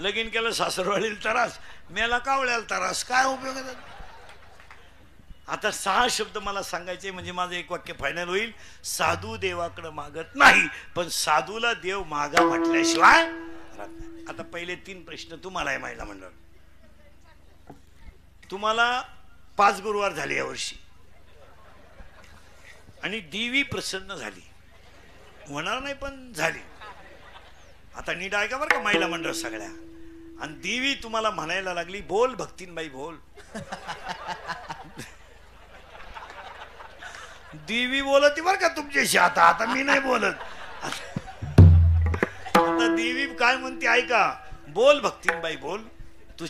लगीन केलं सासरवाडीला त्रास, मेला कावळ्याला त्रास, काय उपयोग आहे? आता 6 शब्द मला सांगायचे म्हणजे माझं एक वाक्य फायनल होईल. साधू देवाकडे मागत नाही, पण साधूला देव मागा म्हटल्याशिवाय. आता पहिले 3 प्रश्न तुम्हाला आहे महिला मंडळ. तुम्हाला 5 गुरुवार झाले यावर्षी आणि देवी प्रसन्न झाली, होणार नाही पण झाली. आता नीट ऐका बरं का महिला मंडळ सगळ्या. आणि देवी तुम्हाला म्हणायला लागली, बोल भक्तीनबाई बोल. देवी बोलत बर का तुमच्याशी. आता आता मी नाही बोलत. आता देवी काय म्हणते ऐका, बोल भक्तीनबाई बोल. तू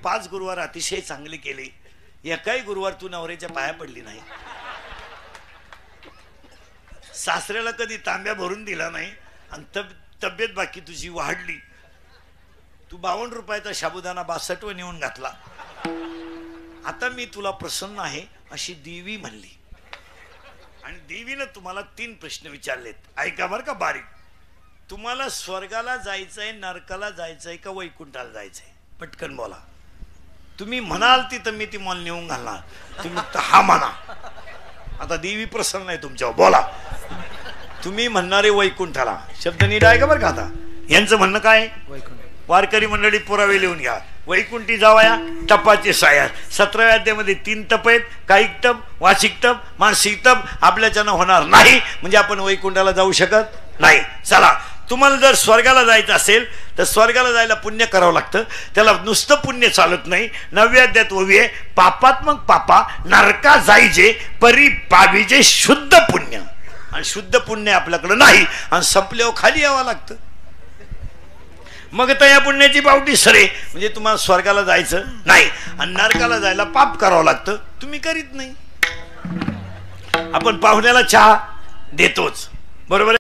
5 गुरुवार अतिशय चांगले केले, एकाही गुरुवार तू नवऱ्याच्या पाया पडली नाही, सासऱ्याला कधी तांब्या भरून दिला नाही, आणि तब्येत बाकी तुझी वाढली. तू 52 रुपयाचा साबुदाणा 62 नेऊन घातला. आता मी तुला प्रसन्न आहे अशी देवी म्हणली. आणि देवीनं तुम्हाला 3 प्रश्न विचारलेत. ऐका बरं का बारीक. तुम्हाला स्वर्गाला जायचंय, नरकाला जायचंय का वैकुंठाला जायचंय? पटकन बोला. तुम्ही म्हणाल तिथं मी ती मॉल नेऊन घालणार, तुम्ही हा म्हणा. आता देवी प्रसन्न आहे तुमच्यावर. बोला. तुम्ही म्हणणारे वैकुंठाला. शब्द नीट आहे का बरं का? आता यांचं म्हणणं काय? वारकरी मंडळी पुरावे लिहून घ्या. वैकुंठी जावया तपाचे साया. 17व्या अध्यायामध्ये 3 तप आहेत. कायिक तप, वाचिक तप, मानसिक तप. आपल्याच्यानं होणार नाही म्हणजे आपण वैकुंठाला जाऊ शकत नाही. चला, तुम्हाला जर स्वर्गाला जायचं असेल तर स्वर्गाला जायला पुण्य करावं लागतं. त्याला नुसतं पुण्य चालत नाही. 9व्या अध्यायात ओवी आहे, पापात्मक पापा नरका जायचे परी पाविजे शुद्ध पुण्य. आणि शुद्ध पुण्य आपल्याकडे नाही, आणि संपल्यावर खाली यावं लागतं. मग तर या पुण्याची पावटी सरे म्हणजे तुम्हाला स्वर्गाला जायचं नाही, आणि नरकाला जायला पाप करावं लागतं. तुम्ही करीत नाही. आपण पाहुण्याला चहा देतोच, बरोबर.